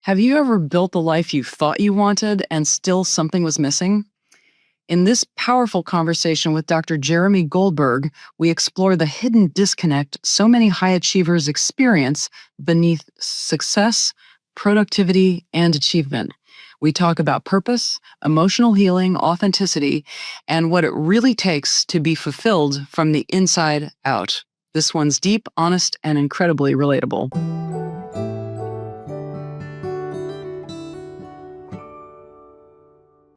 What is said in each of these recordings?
Have you ever built the life you thought you wanted and still something was missing? In this powerful conversation with Dr. Jeremy Goldberg, we explore the hidden disconnect so many high achievers experience beneath success, productivity, and achievement. We talk about purpose, emotional healing, authenticity, and what it really takes to be fulfilled from the inside out. This one's deep, honest, and incredibly relatable.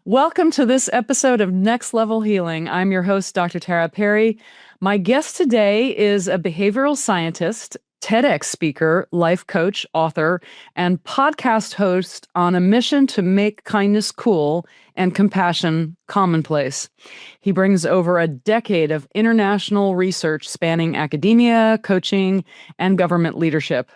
Welcome to this episode of Next Level Healing. I'm your host, Dr. Tara Perry. My guest today is a behavioral scientist, TEDx speaker, life coach, author, and podcast host on a mission to make kindness cool and compassion commonplace. He brings over a decade of international research spanning academia, coaching, and government leadership.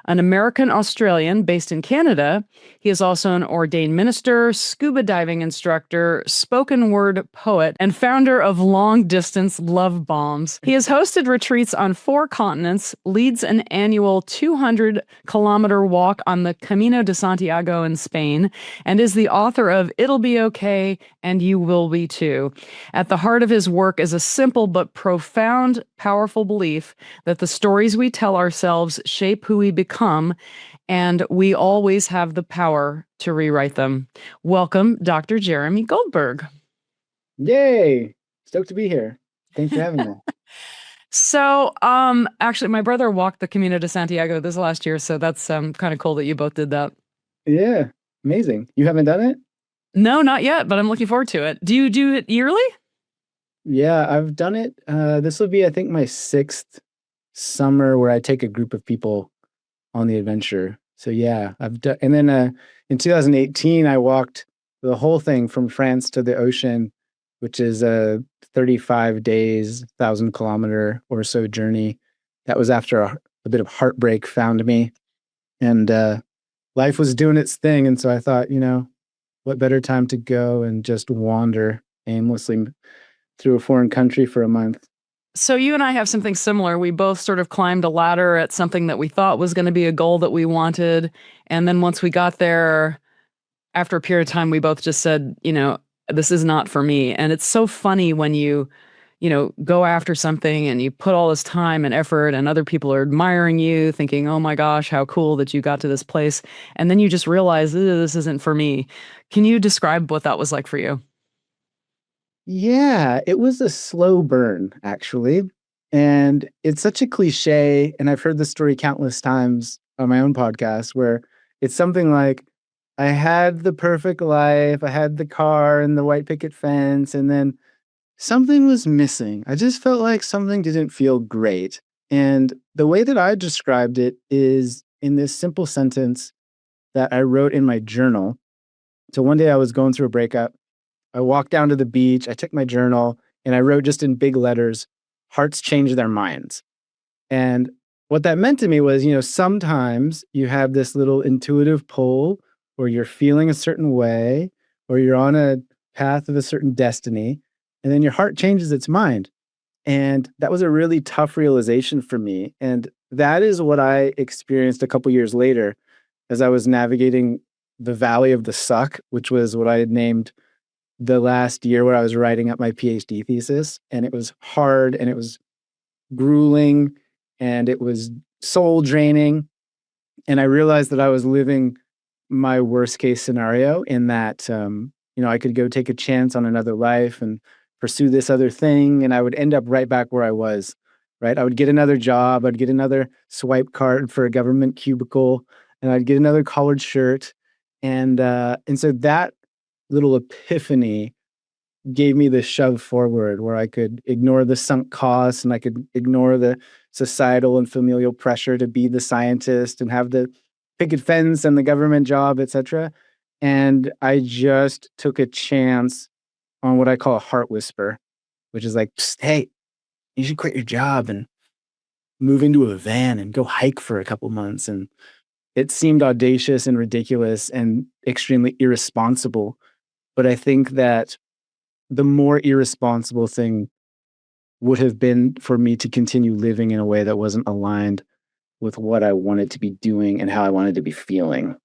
An American-Australian based in Canada, he is also an ordained minister, scuba diving instructor, spoken word poet, and founder of long-distance love bombs. He has hosted retreats on 4 continents, leads an annual 200-kilometer walk on the Camino de Santiago in Spain, and is the author of It'll Be Okay and You Will Be Too. At the heart of his work is a simple but profound, powerful belief that the stories we tell ourselves shape who we become, and we always have the power to rewrite them. Welcome, Dr. Jeremy Goldberg. Yay! Stoked to be here. Thanks for having me. So, actually, my brother walked the Camino de Santiago this last year, so that's kind of cool that you both did that. Yeah, amazing. You haven't done it? No, not yet, but I'm looking forward to it. Do you do it yearly? Yeah, I've done it. This will be, I think, my 6th summer where I take a group of people on the adventure. So yeah, I've done. And then in 2018, I walked the whole thing from France to the ocean, which is a 35 days, 1,000-kilometer or so journey. That was after a bit of heartbreak found me, and life was doing its thing. And so I thought, what better time to go and just wander aimlessly through a foreign country for a month. So you and I have something similar. We both sort of climbed a ladder at something that we thought was going to be a goal that we wanted. And then once we got there, after a period of time, we both just said, this is not for me. And it's so funny when you go after something and you put all this time and effort and other people are admiring you, thinking, oh my gosh, how cool that you got to this place. And then you just realize, this isn't for me. Can you describe what that was like for you? Yeah, it was a slow burn, actually. And it's such a cliche, and I've heard this story countless times on my own podcast, where it's something like, I had the perfect life, I had the car and the white picket fence, and then something was missing. I just felt like something didn't feel great. And the way that I described it is in this simple sentence that I wrote in my journal. So one day I was going through a breakup. I walked down to the beach, I took my journal, and I wrote just in big letters, hearts change their minds. And what that meant to me was, sometimes you have this little intuitive pull, or you're feeling a certain way, or you're on a path of a certain destiny, and then your heart changes its mind. And that was a really tough realization for me. And that is what I experienced a couple years later as I was navigating the Valley of the Suck, which was what I had named the last year where I was writing up my PhD thesis. And it was hard, and it was grueling, and it was soul draining. And I realized that I was living my worst case scenario in that, I could go take a chance on another life and pursue this other thing, and I would end up right back where I was, right? I would get another job, I'd get another swipe card for a government cubicle, and I'd get another collared shirt. And so that little epiphany gave me the shove forward where I could ignore the sunk costs, and I could ignore the societal and familial pressure to be the scientist and have the picket fence and the government job, etc. And I just took a chance on what I call a heart whisper, which is like, hey, you should quit your job and move into a van and go hike for a couple months. And it seemed audacious and ridiculous and extremely irresponsible. But I think that the more irresponsible thing would have been for me to continue living in a way that wasn't aligned with what I wanted to be doing and how I wanted to be feeling.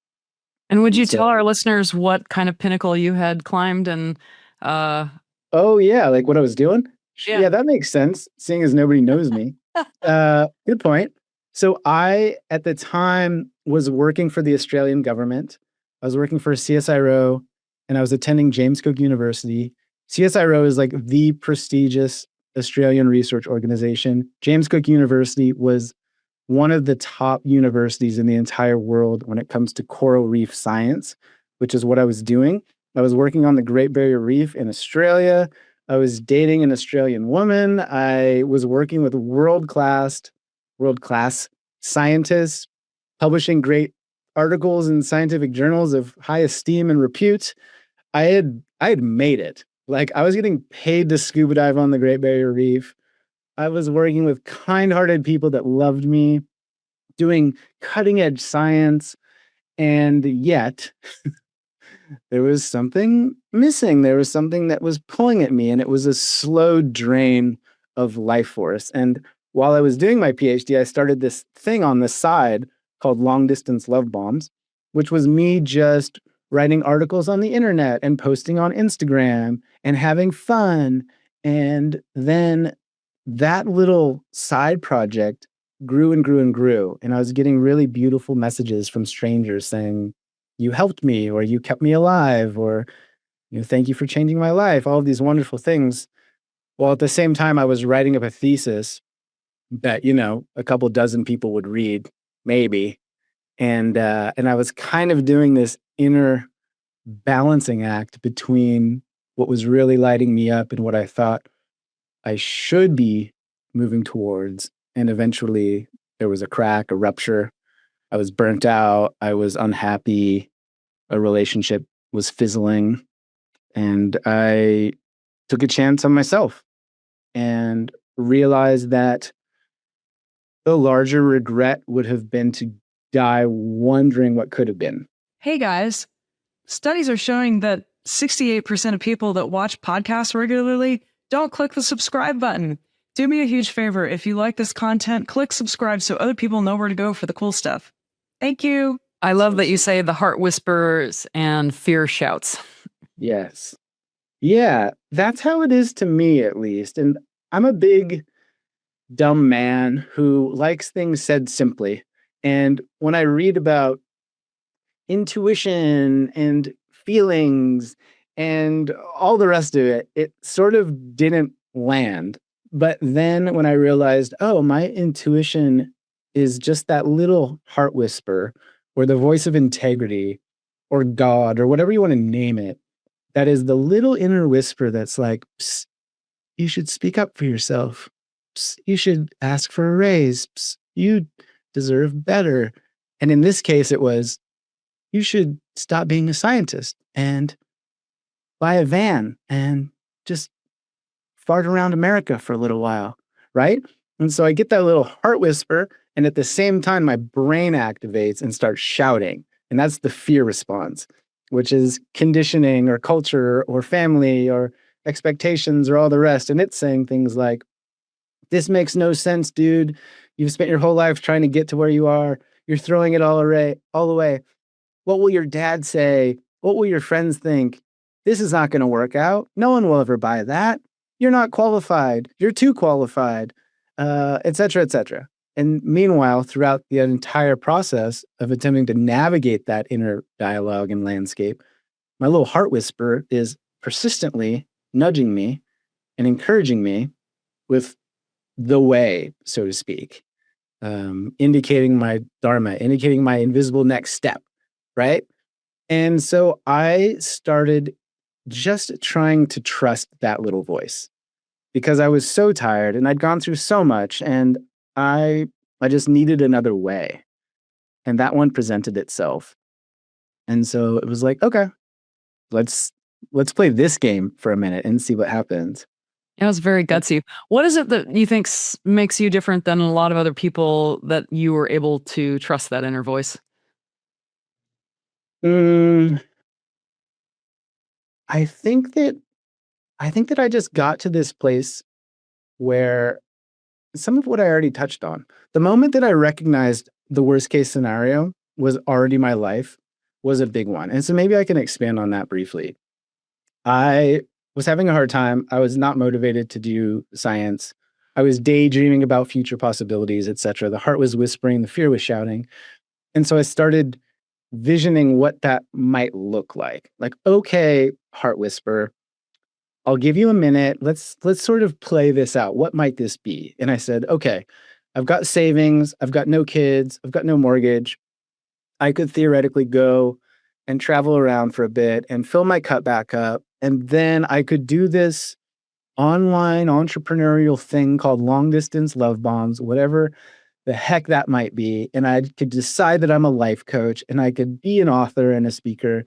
And would you So, tell our listeners what kind of pinnacle you had climbed and uh oh yeah, like what I was doing? yeah. Yeah, that makes sense, seeing as nobody knows me. Good point. So I, at the time, was working for the Australian government. I was working for CSIRO, and I was attending James Cook University. CSIRO is like the prestigious Australian research organization. James Cook University was one of the top universities in the entire world when it comes to coral reef science, which is what I was doing. I was working on the Great Barrier Reef in Australia. I was dating an Australian woman. I was working with world class scientists, publishing great articles in scientific journals of high esteem and repute. I had made it. Like I was getting paid to scuba dive on the Great Barrier Reef. I was working with kind-hearted people that loved me, doing cutting edge science, and yet there was something missing. There was something that was pulling at me, and it was a slow drain of life force. And while I was doing my PhD, I started this thing on the side called Long Distance Love Bombs, which was me just writing articles on the internet and posting on Instagram and having fun. And then that little side project grew and grew and grew. And I was getting really beautiful messages from strangers saying, you helped me, or you kept me alive, or thank you for changing my life, all of these wonderful things. While at the same time, I was writing up a thesis that, a couple dozen people would read, maybe. And I was kind of doing this inner balancing act between what was really lighting me up and what I thought I should be moving towards. And eventually there was a crack, a rupture. I was burnt out. I was unhappy. A relationship was fizzling. And I took a chance on myself and realized that the larger regret would have been to die wondering what could have been. Hey guys, studies are showing that 68% of people that watch podcasts regularly don't click the subscribe button. Do me a huge favor. If you like this content, click subscribe so other people know where to go for the cool stuff. Thank you. I love that you say the heart whispers and fear shouts. Yes. Yeah, that's how it is to me, at least. And I'm a big, dumb man who likes things said simply. And when I read about intuition and feelings and all the rest of it, it sort of didn't land. But then when I realized, oh, my intuition is just that little heart whisper or the voice of integrity or God or whatever you want to name it, that is the little inner whisper that's like, psst, you should speak up for yourself. Psst, you should ask for a raise. Psst, you deserve better. And in this case, it was, you should stop being a scientist and buy a van and just fart around America for a little while, right? And so I get that little heart whisper, and at the same time, my brain activates and starts shouting. And that's the fear response, which is conditioning or culture or family or expectations or all the rest. And it's saying things like, this makes no sense, dude. You've spent your whole life trying to get to where you are. You're throwing it all away. What will your dad say? What will your friends think? This is not going to work out. No one will ever buy that. You're not qualified. You're too qualified, et cetera, et cetera. And meanwhile, throughout the entire process of attempting to navigate that inner dialogue and landscape, my little heart whisper is persistently nudging me and encouraging me with the way, so to speak, indicating my dharma, indicating my invisible next step, right? And so I started just trying to trust that little voice because I was so tired and I'd gone through so much and I just needed another way. And that one presented itself. And so it was like, okay, let's play this game for a minute and see what happens. It was very gutsy. What is it that you think makes you different than a lot of other people that you were able to trust that inner voice? Mm, I think that I just got to this place where some of what I already touched on. The moment that I recognized the worst case scenario was already my life was a big one. And so maybe I can expand on that briefly. I was having a hard time. I was not motivated to do science. I was daydreaming about future possibilities, etc. The heart was whispering, the fear was shouting. And so I started visioning what that might look like. Like, okay, heart whisper, I'll give you a minute. Let's sort of play this out. What might this be? And I said, okay, I've got savings, I've got no kids, I've got no mortgage. I could theoretically go and travel around for a bit and fill my cup back up. And then I could do this online entrepreneurial thing called long distance love bombs, whatever the heck that might be. And I could decide that I'm a life coach and I could be an author and a speaker.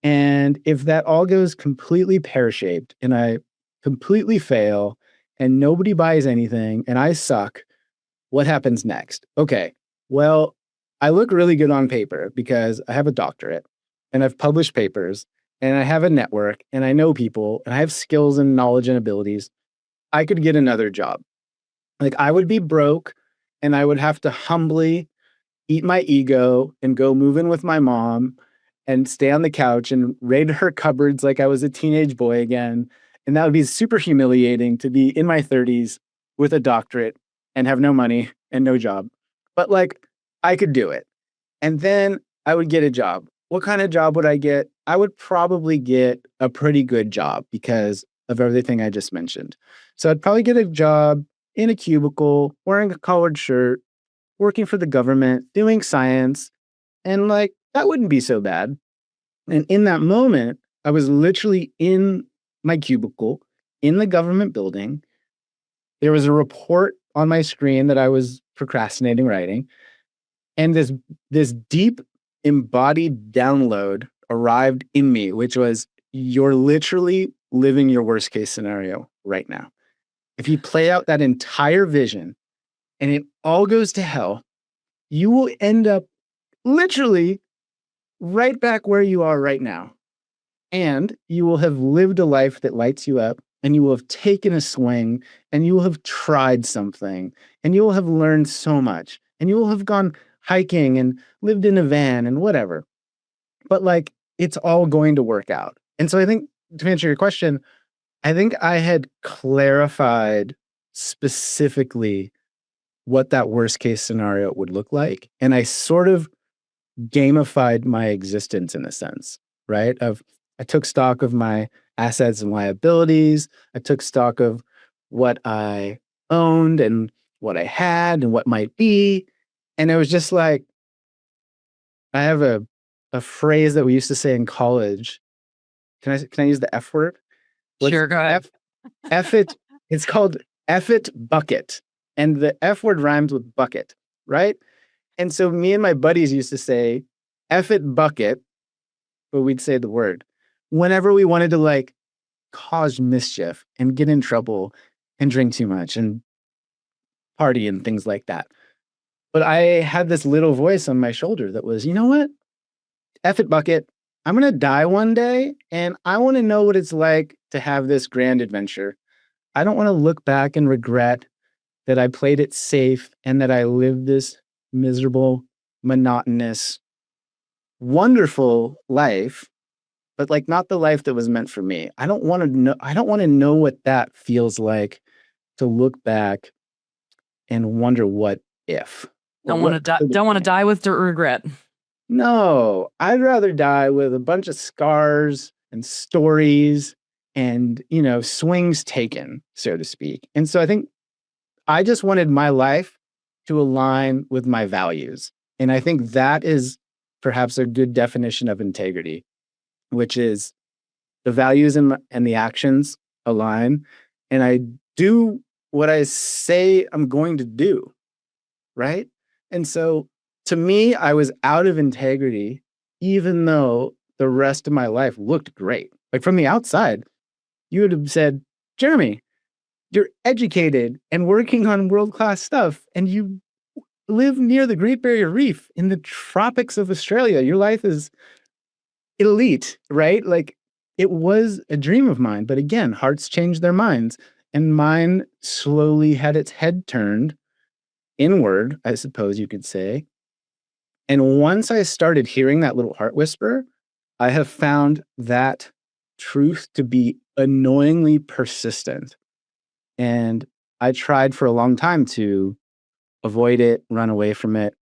And if that all goes completely pear-shaped and I completely fail and nobody buys anything and I suck, what happens next? Okay, well, I look really good on paper because I have a doctorate and I've published papers and I have a network and I know people and I have skills and knowledge and abilities. I could get another job. Like I would be broke and I would have to humbly eat my ego and go move in with my mom and stay on the couch and raid her cupboards like I was a teenage boy again. And that would be super humiliating to be in my 30s with a doctorate and have no money and no job. But like, I could do it. And then I would get a job. What kind of job would I get? I would probably get a pretty good job because of everything I just mentioned. So I'd probably get a job in a cubicle, wearing a collared shirt, working for the government, doing science. And like, that wouldn't be so bad. And in that moment, I was literally in my cubicle in the government building. There was a report on my screen that I was procrastinating writing. And this deep embodied download arrived in me, which was, you're literally living your worst case scenario right now. If you play out that entire vision and it all goes to hell, you will end up literally right back where you are right now. And you will have lived a life that lights you up, and you will have taken a swing, and you will have tried something, and you will have learned so much, and you will have gone hiking and lived in a van and whatever. But like, it's all going to work out. And so I think, to answer your question, I think I had clarified specifically what that worst case scenario would look like. And I sort of gamified my existence in a sense, right? I took stock of my assets and liabilities. I took stock of what I owned and what I had and what might be. And it was just like, I have a phrase that we used to say in college. Can I use the F word? Sure, go ahead. F it. It's called F it bucket. And the F word rhymes with bucket, right? And so me and my buddies used to say F it bucket, but we'd say the word whenever we wanted to like cause mischief and get in trouble and drink too much and party and things like that. But I had this little voice on my shoulder that was, you know what? F it bucket. I'm going to die one day and I want to know what it's like to have this grand adventure. I don't want to look back and regret that I played it safe and that I lived this miserable, monotonous, wonderful life, but like not the life that was meant for me. I don't want to know what that feels like to look back and wonder what if. Don't want to die with regret. No, I'd rather die with a bunch of scars and stories and, swings taken, so to speak. And so I think I just wanted my life to align with my values. And I think that is perhaps a good definition of integrity, which is the values and the actions align. And I do what I say I'm going to do, right? And so to me, I was out of integrity, even though the rest of my life looked great. Like from the outside, you would have said, Jeremy, you're educated and working on world-class stuff, and you live near the Great Barrier Reef in the tropics of Australia. Your life is elite, right? Like it was a dream of mine. But again, hearts change their minds. And mine slowly had its head turned inward, I suppose you could say. And once I started hearing that little heart whisper, I have found that truth to be annoyingly persistent. And I tried for a long time to avoid it, run away from it,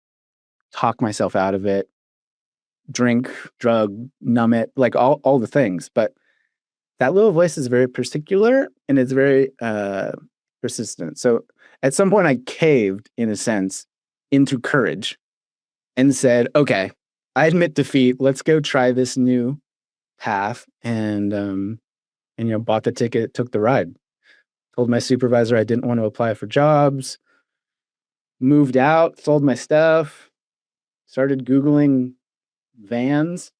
talk myself out of it, drink, drug, numb it, like all the things. But that little voice is very particular and it's very persistent. So at some point I caved, in a sense, into courage and said, okay, I admit defeat. Let's go try this new path. And bought the ticket, took the ride. Told my supervisor I didn't want to apply for jobs, moved out, sold my stuff, started Googling vans.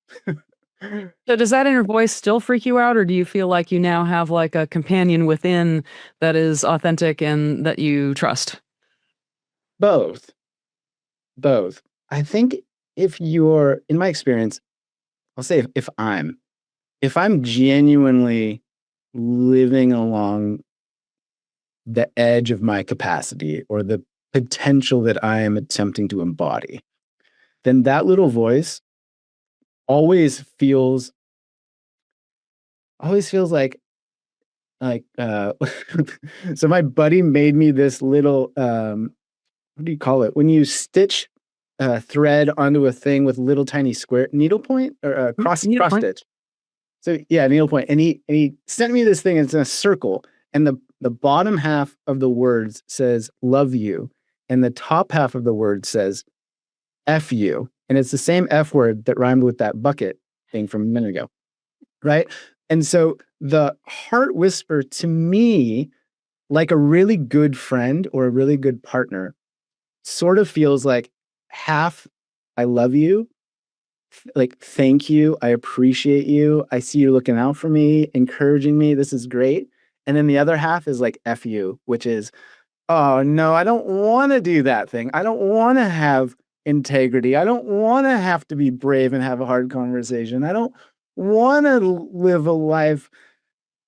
So does that inner voice still freak you out, or do you feel like you now have like a companion within that is authentic and that you trust? Both. I think if you're, in my experience, I'll say if I'm genuinely living along the edge of my capacity or the potential that I am attempting to embody, then that little voice always feels like so my buddy made me this little what do you call it when you stitch thread onto a thing with little tiny square needlepoint or cross stitch. So yeah, needlepoint. And he sent me this thing. It's in a circle, and the bottom half of the words says "love you," and the top half of the word says "f you," and it's the same F word that rhymed with that bucket thing from a minute ago, right? And so the heart whisper to me, like a really good friend or a really good partner, sort of feels like half I love you, like thank you, I appreciate you, I see you looking out for me, encouraging me, this is great. And then the other half is like F you, which is, oh no, I don't want to do that thing. I don't want to have integrity. I don't want to have to be brave and have a hard conversation. I don't want to live a life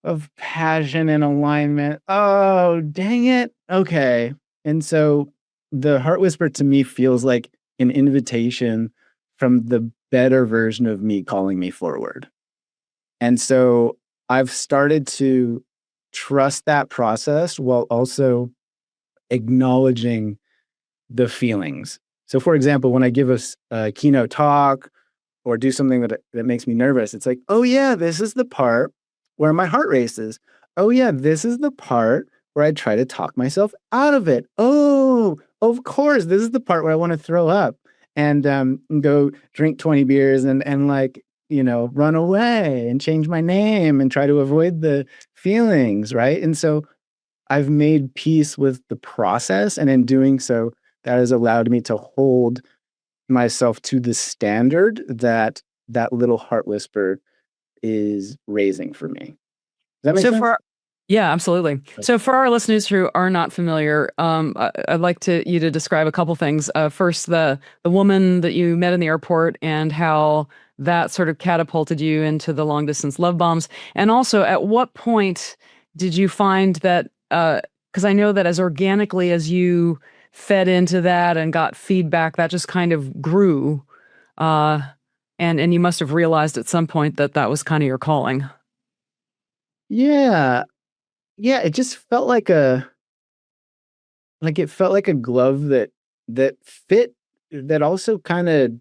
of passion and alignment. Oh, dang it. Okay. And so the heart whisper to me feels like an invitation from the better version of me calling me forward. And so I've started to trust that process while also acknowledging the feelings. So for example, when I give a keynote talk or do something that makes me nervous, it's like, oh yeah, this is the part where my heart races. Oh yeah, this is the part where I try to talk myself out of it. Oh, of course, this is the part where I want to throw up and go drink 20 beers and like, run away and change my name and try to avoid the feelings, right? And so I've made peace with the process, and in doing so, that has allowed me to hold myself to the standard that little heart whisper is raising for me. Does that make sense? Yeah, absolutely. So for our listeners who are not familiar, I'd like you to describe a couple things. First, the woman that you met in the airport and how that sort of catapulted you into the long distance love bombs. And also, at what point did you find that, because I know that as organically as you fed into that and got feedback, that just kind of grew. And you must have realized at some point that that was kind of your calling. Yeah. Yeah, it just felt like it felt like a glove that fit, that also kind of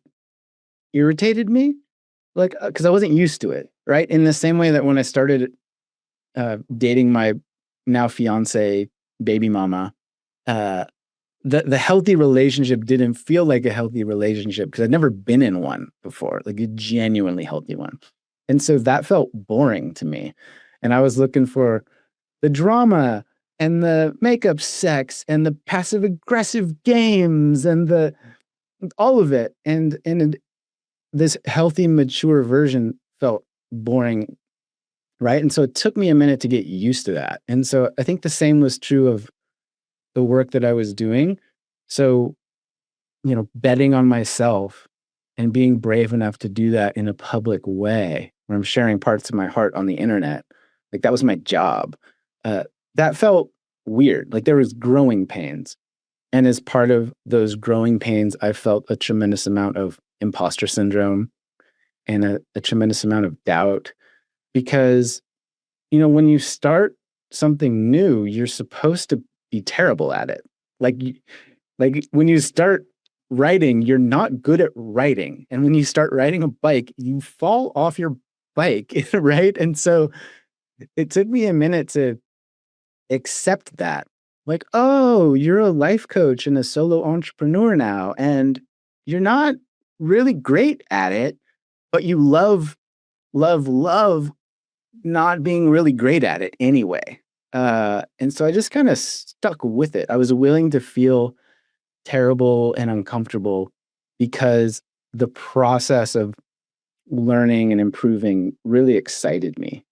irritated me, like because I wasn't used to it, right? In the same way that when I started dating my now fiance, baby mama, the healthy relationship didn't feel like a healthy relationship because I'd never been in one before, like a genuinely healthy one, and so that felt boring to me, and I was looking for the drama and the makeup sex and the passive aggressive games and all of it. And this healthy, mature version felt boring. Right. And so it took me a minute to get used to that. And so I think the same was true of the work that I was doing. So, betting on myself and being brave enough to do that in a public way where I'm sharing parts of my heart on the internet, like that was my job. That felt weird. Like there was growing pains. And as part of those growing pains, I felt a tremendous amount of imposter syndrome and a tremendous amount of doubt because, when you start something new, you're supposed to be terrible at it. Like, like when you start writing, you're not good at writing. And when you start riding a bike, you fall off your bike, right? And so it took me a minute to accept that. Like, oh, you're a life coach and a solo entrepreneur now, and you're not really great at it, but you love not being really great at it anyway. And so I just kind of stuck with it. I was willing to feel terrible and uncomfortable because the process of learning and improving really excited me.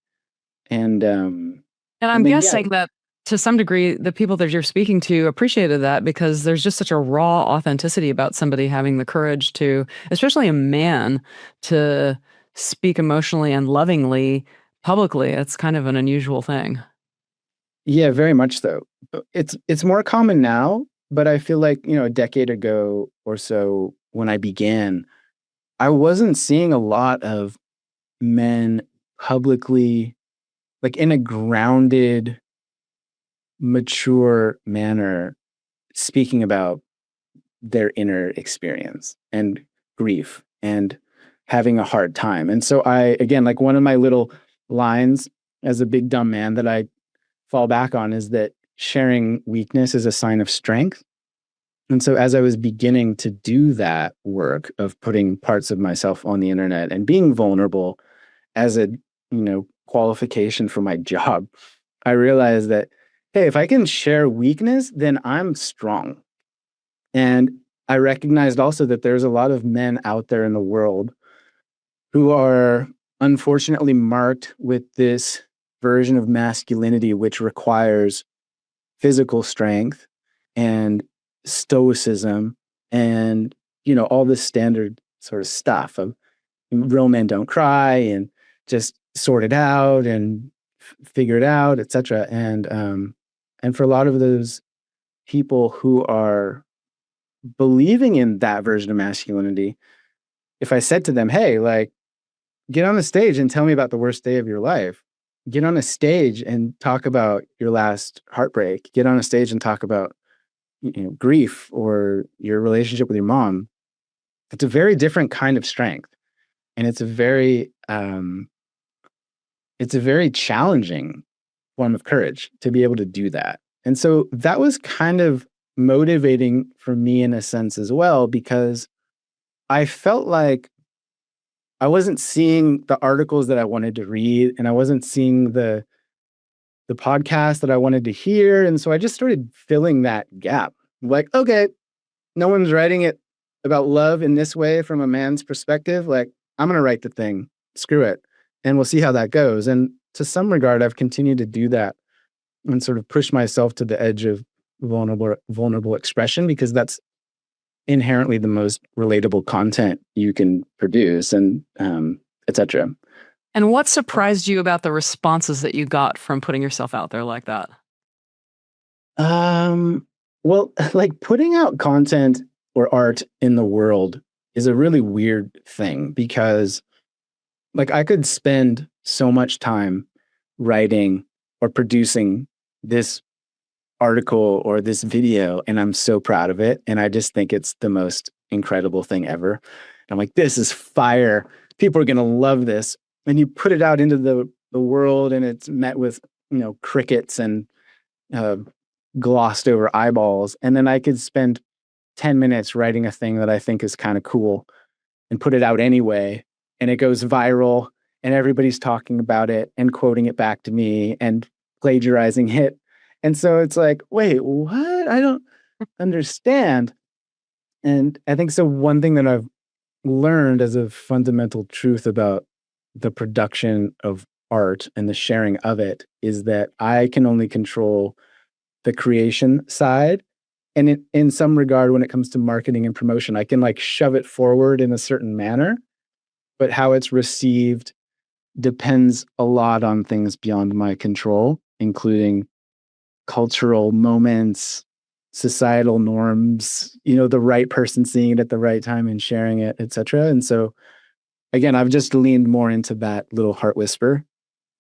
And And I'm and then guessing that to some degree, the people that you're speaking to appreciated that because there's just such a raw authenticity about somebody having the courage to, especially a man, to speak emotionally and lovingly publicly. It's kind of an unusual thing. yeah, very much so. It's more common now, but I feel like, a decade ago or so when I began, I wasn't seeing a lot of men publicly, like in a grounded, mature manner, speaking about their inner experience and grief and having a hard time. And so again, like one of my little lines as a big dumb man that I fall back on is that sharing weakness is a sign of strength. And so as I was beginning to do that work of putting parts of myself on the internet and being vulnerable as a, qualification for my job, I realized that, hey, if I can share weakness, then I'm strong. And I recognized also that there's a lot of men out there in the world who are unfortunately marked with this version of masculinity, which requires physical strength and stoicism and, all this standard sort of stuff of real men don't cry and just sort it out and figure it out, etc. And for a lot of those people who are believing in that version of masculinity, if I said to them, hey, like, get on the stage and tell me about the worst day of your life, get on a stage and talk about your last heartbreak, get on a stage and talk about grief or your relationship with your mom, it's a very different kind of strength. And it's a very challenging form of courage to be able to do that. And so that was kind of motivating for me in a sense as well, because I felt like I wasn't seeing the articles that I wanted to read, and I wasn't seeing the podcast that I wanted to hear. And so I just started filling that gap. Like, okay, no one's writing it about love in this way from a man's perspective. Like, I'm going to write the thing. Screw it. And we'll see how that goes. And to some regard, I've continued to do that and sort of push myself to the edge of vulnerable expression, because that's inherently the most relatable content you can produce, and etc. And what surprised you about the responses that you got from putting yourself out there like that? Well, like putting out content or art in the world is a really weird thing, because like I could spend so much time writing or producing this article or this video, and I'm so proud of it. And I just think it's the most incredible thing ever. And I'm like, this is fire. People are going to love this. And you put it out into the world, and it's met with, crickets and glossed over eyeballs. And then I could spend 10 minutes writing a thing that I think is kind of cool and put it out anyway. And it goes viral, and everybody's talking about it and quoting it back to me and plagiarizing it. And so it's like, wait, what? I don't understand. And I think so. One thing that I've learned as a fundamental truth about the production of art and the sharing of it is that I can only control the creation side. And in some regard, when it comes to marketing and promotion, I can like shove it forward in a certain manner, but how it's received depends a lot on things beyond my control, including cultural moments, societal norms, the right person seeing it at the right time and sharing it, etc. And so again, I've just leaned more into that little heart whisper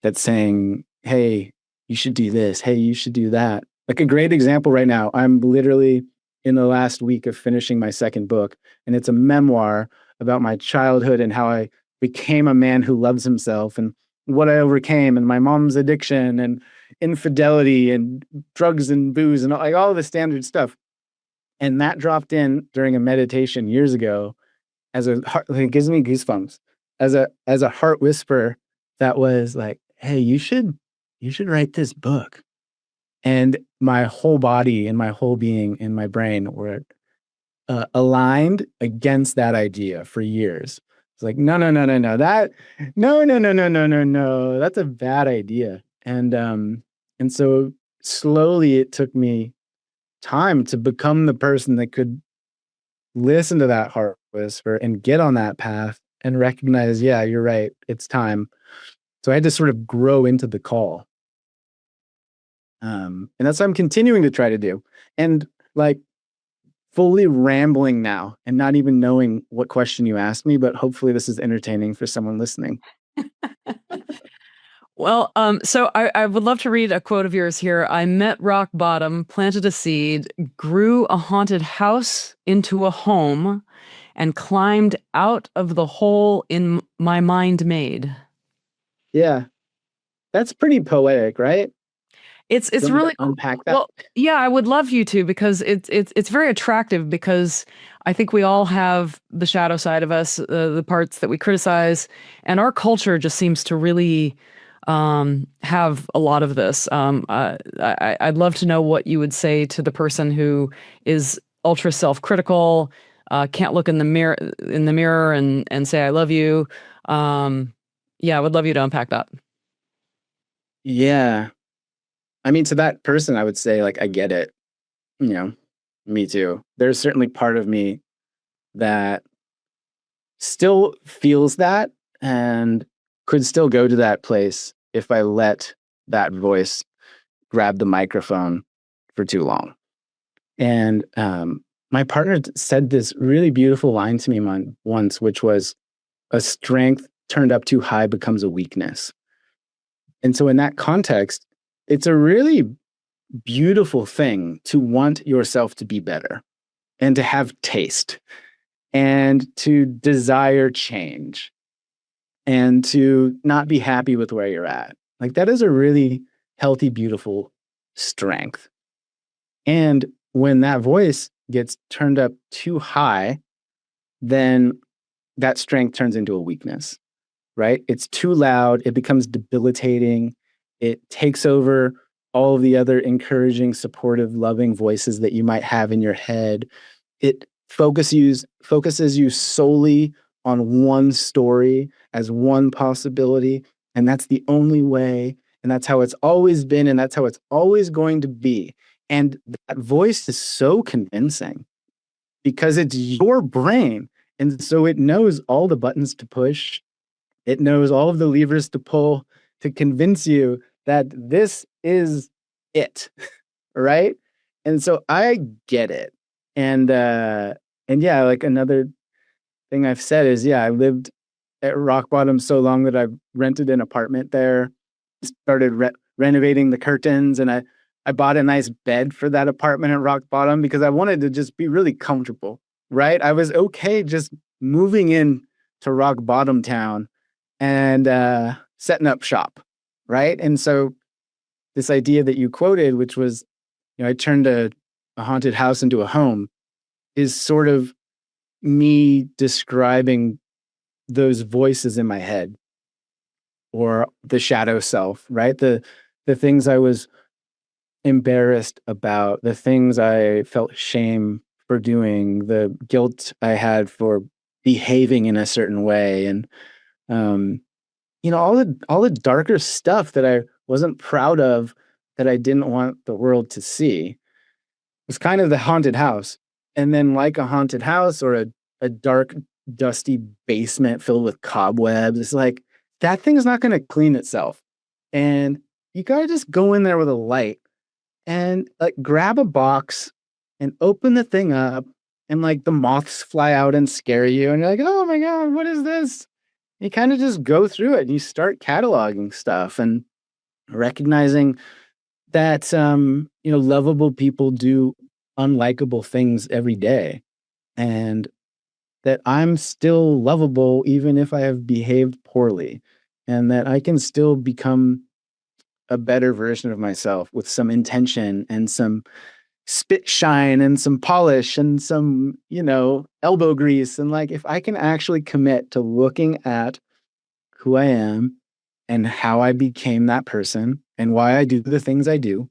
that's saying, hey, you should do this. Hey, you should do that. Like a great example right now, I'm literally in the last week of finishing my second book, and it's a memoir about my childhood and how I became a man who loves himself and what I overcame and my mom's addiction and infidelity and drugs and booze and like all the standard stuff. And that dropped in during a meditation years ago as a heart, like, it gives me goosebumps as a heart whisper that was like, hey, you should write this book. And my whole body and my whole being and my brain were aligned against that idea for years. It's like, no, that's a bad idea. And so slowly it took me time to become the person that could listen to that heart whisper and get on that path and recognize, yeah, you're right, it's time. So I had to sort of grow into the call. And that's what I'm continuing to try to do. And like fully rambling now and not even knowing what question you asked me, but hopefully this is entertaining for someone listening. Well, so I would love to read a quote of yours here. I met rock bottom, planted a seed, grew a haunted house into a home, and climbed out of the hole in my mind made. Yeah. That's pretty poetic, right? It's Do you want me really to unpack that? well, yeah, I would love you to, because it's very attractive, because I think we all have the shadow side of us, the parts that we criticize, and our culture just seems to really have a lot of this. I'd love to know what you would say to the person who is ultra self-critical, can't look in the mirror and say I love you. Yeah, I would love you to unpack that. Yeah. I mean, to that person, I would say, like, I get it. Me too. There's certainly part of me that still feels that and could still go to that place if I let that voice grab the microphone for too long. And my partner said this really beautiful line to me once, which was, a strength turned up too high becomes a weakness. And so in that context, it's a really beautiful thing to want yourself to be better and to have taste and to desire change and to not be happy with where you're at. Like, that is a really healthy, beautiful strength. And when that voice gets turned up too high, then that strength turns into a weakness, right? It's too loud. It becomes debilitating. It takes over all of the other encouraging, supportive, loving voices that you might have in your head. It focuses you solely on one story as one possibility. And that's the only way. And that's how it's always been. And that's how it's always going to be. And that voice is so convincing because it's your brain. And so it knows all the buttons to push. It knows all of the levers to pull to convince you that this is it, right? And so I get it. And yeah, like another thing I've said is, yeah, I lived at rock bottom so long that I've rented an apartment there, started renovating the curtains, and I bought a nice bed for that apartment at rock bottom because I wanted to just be really comfortable, right? I was okay just moving in to rock bottom town and setting up shop, right? And so this idea that you quoted, which was, I turned a haunted house into a home, is sort of me describing those voices in my head or the shadow self, right? The things I was embarrassed about, the things I felt shame for doing, the guilt I had for behaving in a certain way, and all the darker stuff that I wasn't proud of, that I didn't want the world to see, was kind of the haunted house. And then, like a haunted house or a dark, dusty basement filled with cobwebs, it's like, that thing's not going to clean itself. And you got to just go in there with a light and like grab a box and open the thing up, and like the moths fly out and scare you, and you're like, oh my God, what is this? You kind of just go through it and you start cataloging stuff and recognizing that lovable people do unlikable things every day, and that I'm still lovable even if I have behaved poorly, and that I can still become a better version of myself with some intention and some spit shine and some polish and some, elbow grease. And like, if I can actually commit to looking at who I am and how I became that person and why I do the things I do,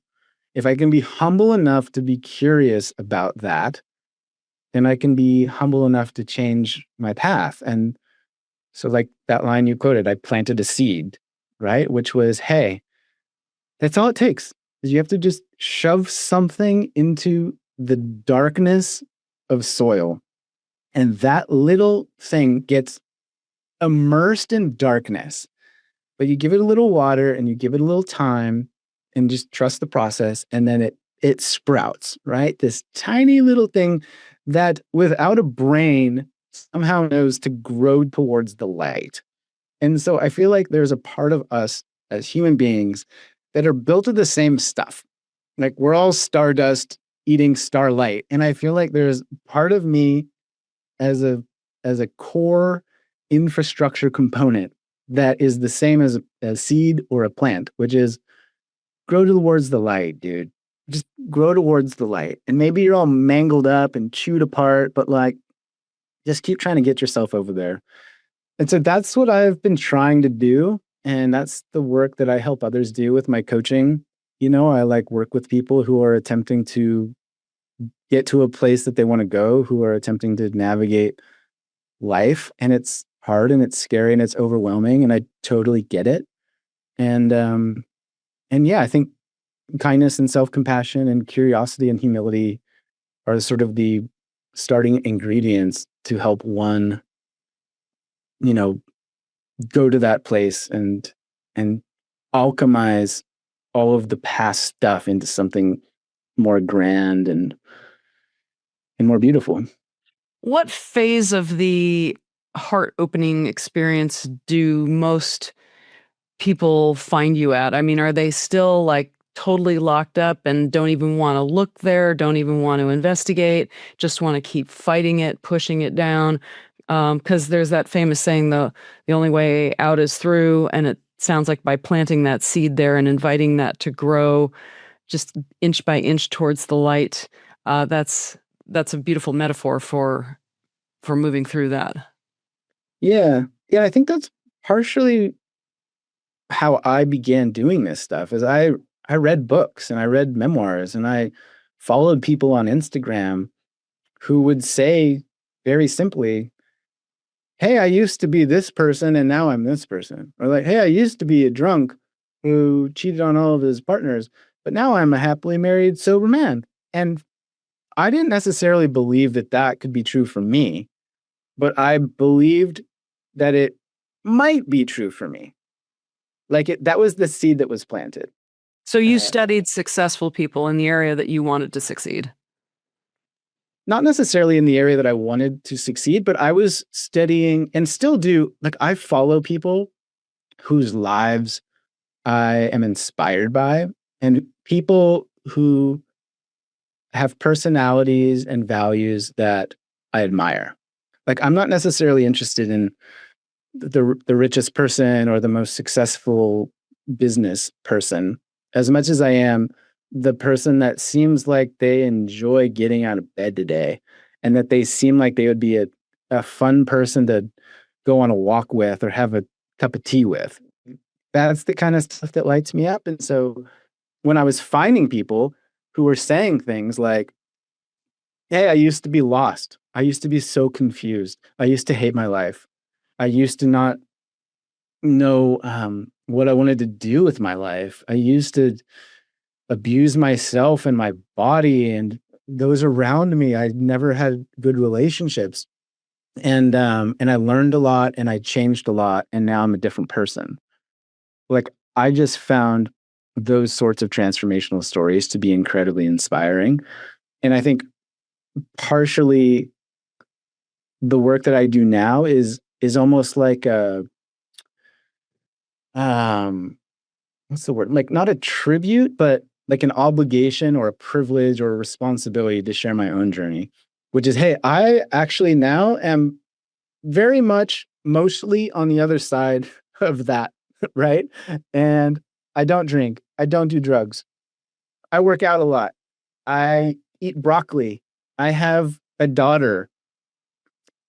if I can be humble enough to be curious about that, then I can be humble enough to change my path. And so, like that line you quoted, I planted a seed, right? Which was, hey, that's all it takes is you have to just shove something into the darkness of soil. And that little thing gets immersed in darkness. But you give it a little water and you give it a little time and just trust the process. And then it sprouts, right? This tiny little thing that without a brain somehow knows to grow towards the light. And so I feel like there's a part of us as human beings that are built of the same stuff. Like we're all stardust eating starlight. And I feel like there's part of me as a core infrastructure component that is the same as a seed or a plant, which is grow towards the light, dude. Just grow towards the light. And maybe you're all mangled up and chewed apart, but like, just keep trying to get yourself over there. And so that's what I've been trying to do. And that's the work that I help others do with my coaching. I like work with people who are attempting to get to a place that they want to go, who are attempting to navigate life. And it's hard and it's scary and it's overwhelming. And I totally get it. And yeah, I think kindness and self-compassion and curiosity and humility are sort of the starting ingredients to help one, go to that place and alchemize all of the past stuff into something more grand and more beautiful. What phase of the heart opening experience do most people find you at? I mean, are they still like totally locked up and don't even want to look there, don't even want to investigate, just want to keep fighting it, pushing it down? Because there's that famous saying, the only way out is through. And it sounds like by planting that seed there and inviting that to grow just inch by inch towards the light, that's a beautiful metaphor for moving through that. Yeah. I think that's partially how I began doing this stuff. Is I read books and I read memoirs and I followed people on Instagram who would say very simply, hey, I used to be this person and now I'm this person. Or like, hey, I used to be a drunk who cheated on all of his partners, but now I'm a happily married sober man. And I didn't necessarily believe that that could be true for me, but I believed that it might be true for me. Like that was the seed that was planted. So you studied successful people in the area that you wanted to succeed. Not necessarily in the area that I wanted to succeed, but I was studying and still do. Like I follow people whose lives I am inspired by and people who have personalities and values that I admire. Like I'm not necessarily interested in the richest person or the most successful business person as much as I am the person that seems like they enjoy getting out of bed today and that they seem like they would be a fun person to go on a walk with or have a cup of tea with. That's the kind of stuff that lights me up. And so when I was finding people who were saying things like, hey, I used to be lost. I used to be so confused. I used to hate my life. I used to not know what I wanted to do with my life. I used to abuse myself and my body and those around me. I never had good relationships. And I learned a lot and I changed a lot. And now I'm a different person. Like I just found those sorts of transformational stories to be incredibly inspiring. And I think partially the work that I do now is almost like a what's the word? Like not a tribute, but like an obligation or a privilege or a responsibility to share my own journey, which is, hey, I actually now am very much mostly on the other side of that, right? And I don't drink. I don't do drugs. I work out a lot. I eat broccoli. I have a daughter.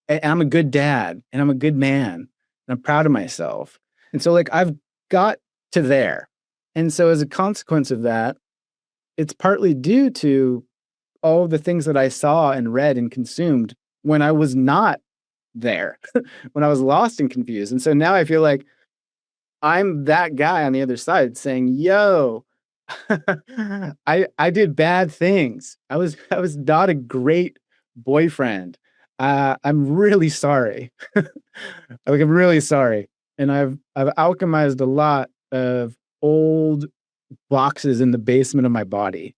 And I'm a good dad and I'm a good man and I'm proud of myself. And so like I've got to there. And so as a consequence of that, it's partly due to all of the things that I saw and read and consumed when I was not there, when I was lost and confused. And so now I feel like I'm that guy on the other side saying, yo, I did bad things. I was not a great boyfriend. I'm really sorry. Like I'm really sorry. And I've alchemized a lot of old boxes in the basement of my body.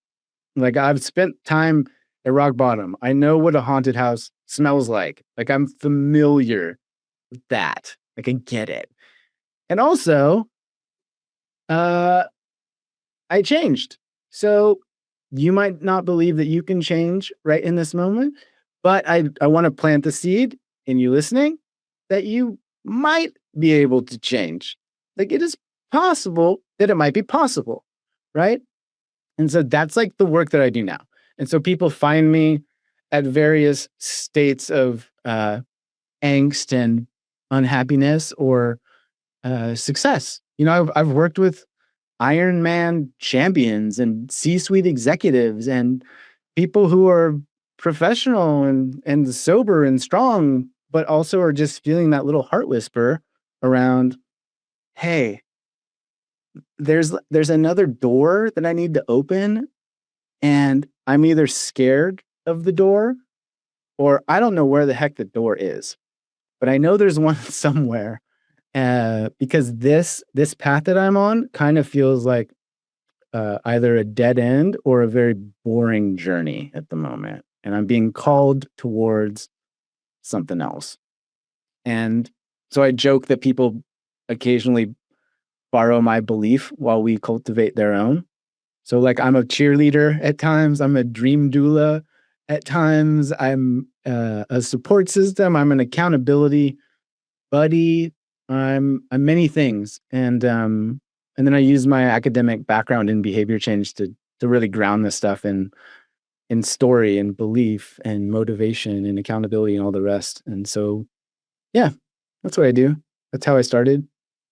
Like I've spent time at rock bottom. I know what a haunted house smells like. Like I'm familiar with that. Like I get it. And also, uh I changed. So you might not believe that you can change right in this moment, but I want to plant the seed in you listening that you might be able to change. Like it is possible that it might be possible, right? And so that's like the work that I do now. And so people find me at various states of angst and unhappiness or success. You know, I've worked with Ironman champions and C-suite executives and people who are professional and sober and strong, but also are just feeling that little heart whisper around, hey, there's another door that I need to open, and I'm either scared of the door or I don't know where the heck the door is, but I know there's one somewhere. Because this path that I'm on kind of feels like either a dead end or a very boring journey at the moment. And I'm being called towards something else. And so I joke that people occasionally borrow my belief while we cultivate their own. So, like, I'm a cheerleader at times, I'm a dream doula at times, I'm a support system, I'm an accountability buddy, I'm many things. And then I use my academic background in behavior change to really ground this stuff in story and belief and motivation and accountability and all the rest. And so, yeah, that's what I do. That's how I started.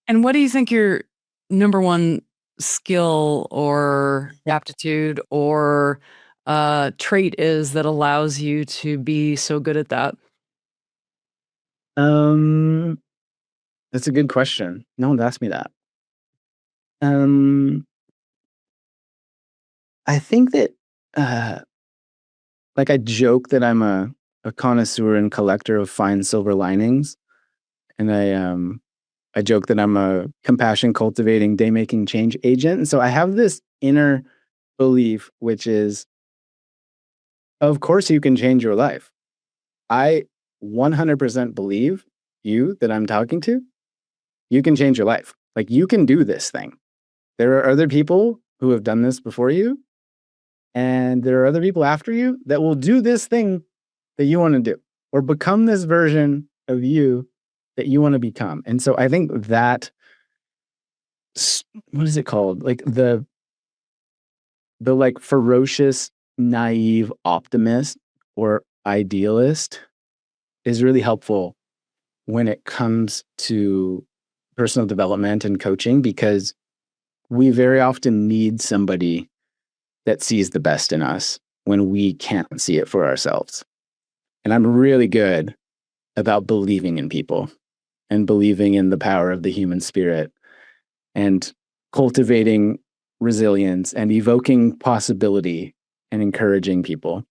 And what do you think your number one skill or aptitude or trait is that allows you to be so good at that? Um, that's a good question. No one's asked me that. Um, I think that like I joke that I'm a connoisseur and collector of fine silver linings. And I joke that I'm a compassion cultivating day making change agent. And so I have this inner belief, which is, of course you can change your life. I 100% believe you that I'm talking to, you can change your life. Like you can do this thing. There are other people who have done this before you, and there are other people after you that will do this thing that you want to do or become this version of you that you want to become. And so I think that, what is it called? Like the like ferocious, naive optimist or idealist is really helpful when it comes to personal development and coaching, because we very often need somebody that sees the best in us when we can't see it for ourselves. And I'm really good about believing in people and believing in the power of the human spirit and cultivating resilience and evoking possibility and encouraging people.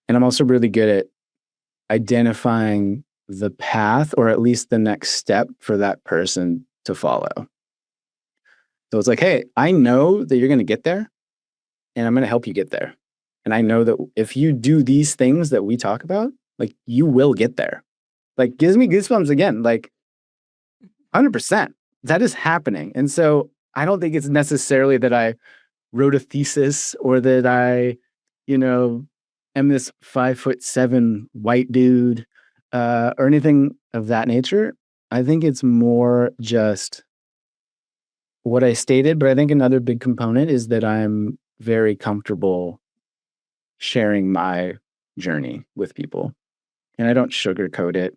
And I'm also really good at identifying the path, or at least the next step for that person to follow. So it's like, hey, I know that you're going to get there and I'm going to help you get there. And I know that if you do these things that we talk about, like you will get there. Like gives me goosebumps again, like 100%. That is happening. And so I don't think it's necessarily that I wrote a thesis or that I, you know, am this 5'7" white dude or anything of that nature. I think it's more just what I stated, but I think another big component is that I'm very comfortable sharing my journey with people and I don't sugarcoat it.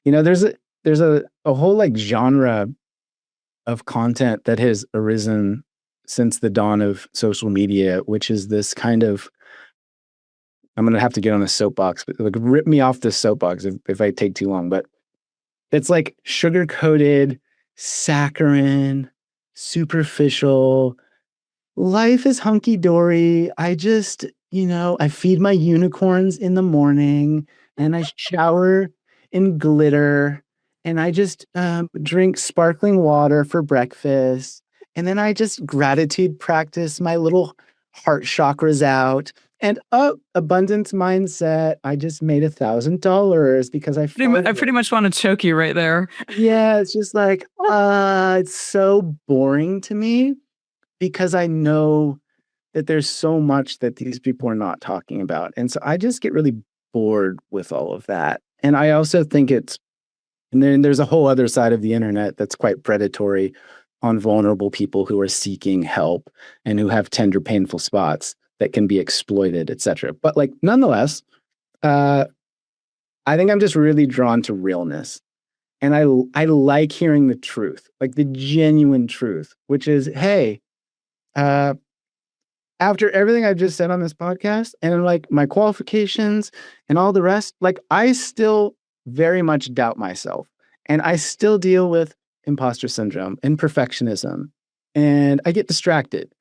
There's a whole like genre of content that has arisen since the dawn of social media, which is this kind of, I'm going to have to get on a soapbox, but like rip me off this soapbox if I take too long, but it's like sugar coated, saccharine, superficial. Life is hunky dory. I just, I feed my unicorns in the morning and I shower in glitter and I just drink sparkling water for breakfast. And then I just gratitude practice my little heart chakras out. And abundance mindset. I just made $1,000 because I pretty much want to choke you right there. Yeah, it's just like, it's so boring to me because I know that there's so much that these people are not talking about. And so I just get really bored with all of that. And I also think and then there's a whole other side of the internet that's quite predatory on vulnerable people who are seeking help and who have tender, painful spots that can be exploited, et cetera. But like, nonetheless, I think I'm just really drawn to realness. And I like hearing the truth, like the genuine truth, which is, hey, after everything I've just said on this podcast and like my qualifications and all the rest, like I still very much doubt myself. And I still deal with imposter syndrome and perfectionism. And I get distracted.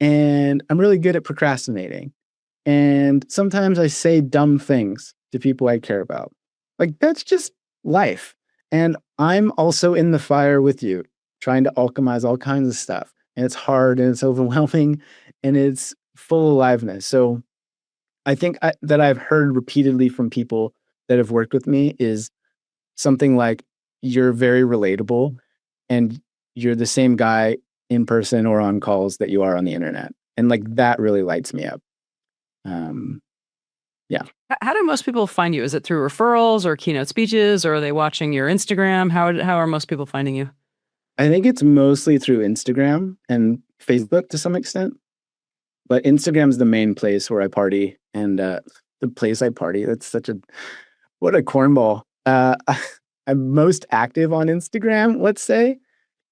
And I'm really good at procrastinating. And sometimes I say dumb things to people I care about. Like that's just life. And I'm also in the fire with you, trying to alchemize all kinds of stuff. And it's hard and it's overwhelming and it's full of aliveness. So I think that I've heard repeatedly from people that have worked with me is something like, you're very relatable and you're the same guy in person or on calls that you are on the internet. And like that really lights me up. Yeah. How do most people find you? Is it through referrals or keynote speeches, or are they watching your Instagram? How are most people finding you? I think it's mostly through Instagram and Facebook to some extent. But Instagram's the main place where I party. And the place I party, what a cornball. I'm most active on Instagram, let's say.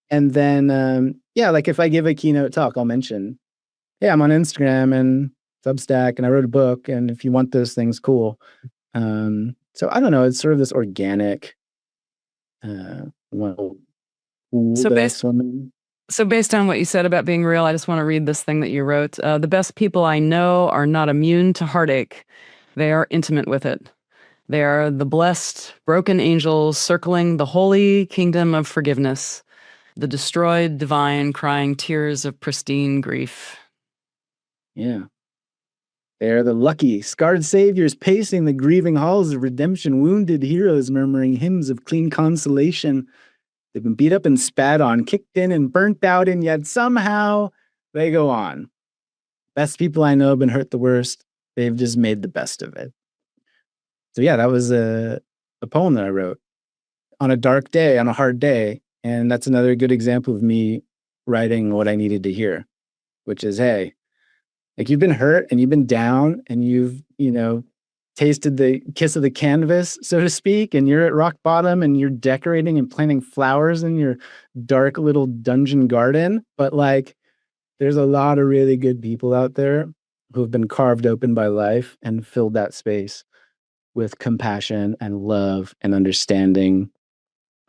And then, like if I give a keynote talk, I'll mention, hey, I'm on Instagram and Substack and I wrote a book. And if you want those things, cool. So I don't know. It's sort of this organic, So based on what you said about being real, I just want to read this thing that you wrote. The best people I know are not immune to heartache. They are intimate with it. They are the blessed, broken angels circling the holy kingdom of forgiveness, the destroyed divine crying tears of pristine grief. Yeah. They are the lucky, scarred saviors pacing the grieving halls of redemption, wounded heroes murmuring hymns of clean consolation. They've been beat up and spat on, kicked in and burnt out, and yet somehow they go on. Best people I know have been hurt the worst. They've just made the best of it. So yeah, that was a poem that I wrote on a dark day, on a hard day. And that's another good example of me writing what I needed to hear, which is, hey, like you've been hurt and you've been down and you've, tasted the kiss of the canvas, so to speak, and you're at rock bottom and you're decorating and planting flowers in your dark little dungeon garden. But like, there's a lot of really good people out there who have been carved open by life and filled that space with compassion and love and understanding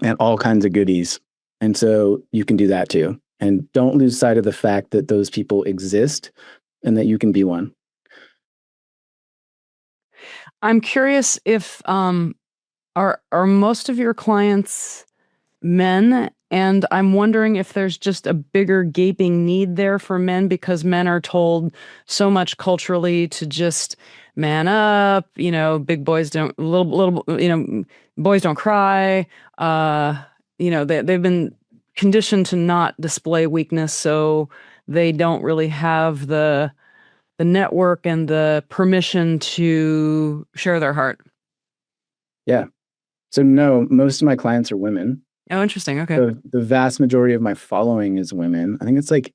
and all kinds of goodies. And so you can do that too. And don't lose sight of the fact that those people exist and that you can be one. I'm curious if are most of your clients men. And I'm wondering if there's just a bigger gaping need there for men because men are told so much culturally to just man up, big boys don't, boys don't cry. They've been conditioned to not display weakness. So they don't really have the network and the permission to share their heart. Yeah. So no, most of my clients are women. Oh, interesting. Okay. So the vast majority of my following is women. I think it's like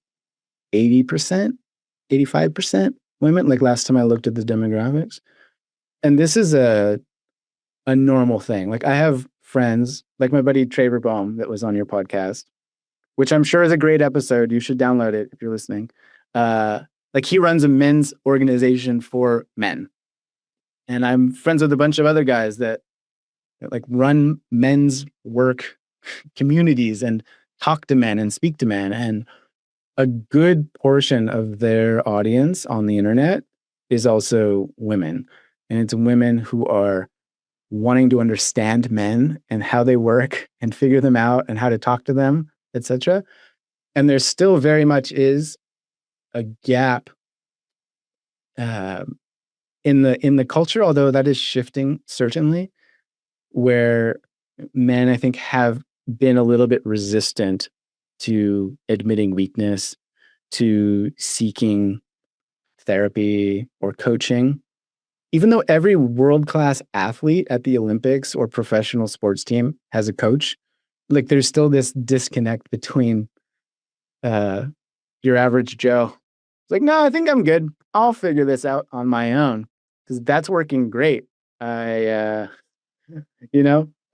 80%, 85% women. Like last time I looked at the demographics. And this is a normal thing. Like I have friends, like my buddy Traver Baum that was on your podcast, which I'm sure is a great episode. You should download it if you're listening. Like he runs a men's organization for men. And I'm friends with a bunch of other guys that like run men's work communities and talk to men and speak to men. And a good portion of their audience on the internet is also women. And it's women who are wanting to understand men and how they work and figure them out and how to talk to them, etc. And there still very much is a gap in the culture, although that is shifting certainly, where men, I think, have been a little bit resistant to admitting weakness, to seeking therapy or coaching. Even though every world-class athlete at the Olympics or professional sports team has a coach, like there's still this disconnect between your average Joe. It's like, no, I think I'm good. I'll figure this out on my own because that's working great.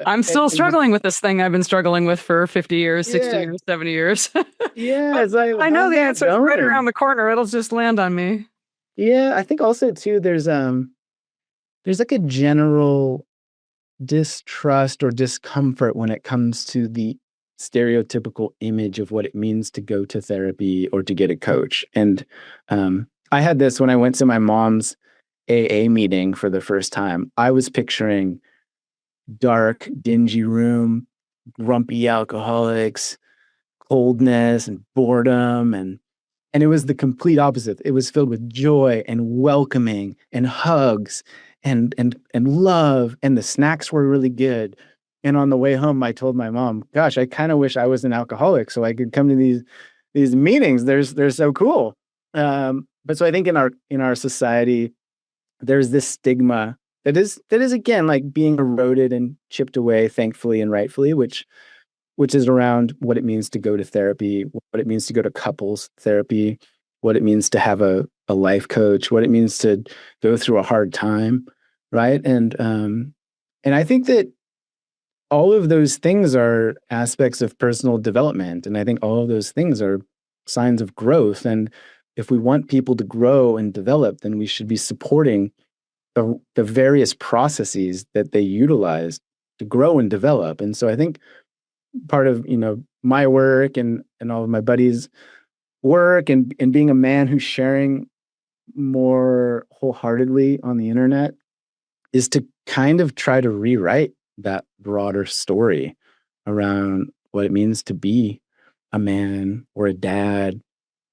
I'm still struggling with this thing I've been struggling with for 50 years, 60 years, 70 years. Yeah, it's like, I know the answer is right around the corner. It'll just land on me. Yeah, I think also too, there's like a general distrust or discomfort when it comes to the stereotypical image of what it means to go to therapy or to get a coach. And I had this when I went to my mom's AA meeting for the first time. I was picturing dark, dingy room, grumpy alcoholics, coldness and boredom, and it was the complete opposite. It was filled with joy and welcoming and hugs and love, and the snacks were really good. And on the way home, I told my mom, "Gosh, I kind of wish I was an alcoholic so I could come to these meetings. They're so cool." But so I think in our society, there's this stigma that is again like being eroded and chipped away, thankfully and rightfully, which is around what it means to go to therapy, what it means to go to couples therapy, what it means to have a life coach, what it means to go through a hard time, right? And I think that all of those things are aspects of personal development, and I think all of those things are signs of growth. And if we want people to grow and develop, then we should be supporting the various processes that they utilize to grow and develop. And so I think part of my work and all of my buddies' work and being a man who's sharing more wholeheartedly on the internet is to kind of try to rewrite that broader story around what it means to be a man or a dad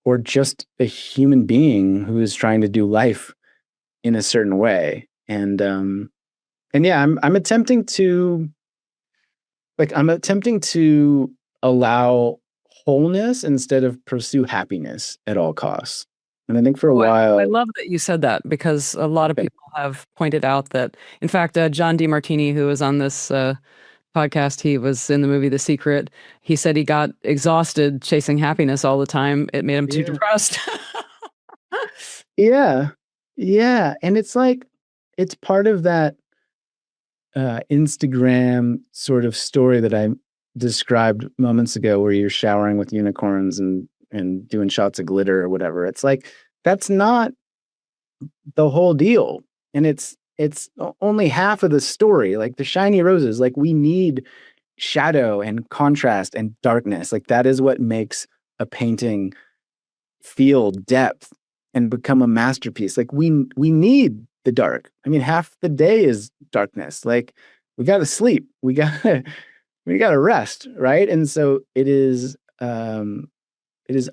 or just a human being who is trying to do life in a certain way. And yeah, I'm attempting to allow wholeness instead of pursue happiness at all costs. And I think for a while, I love that you said that because a lot of people have pointed out that, in fact, John DeMartini, who was on this podcast, he was in the movie The Secret. He said he got exhausted chasing happiness all the time. It made him too depressed. Yeah. And it's like, it's part of that Instagram sort of story that I described moments ago where you're showering with unicorns and doing shots of glitter or whatever. It's like, that's not the whole deal. And it's only half of the story. Like the shiny roses, like we need shadow and contrast and darkness. Like that is what makes a painting feel depth and become a masterpiece. Like we need the dark. I mean, half the day is darkness. Like we got to sleep. We got to we got to rest, right? And so it is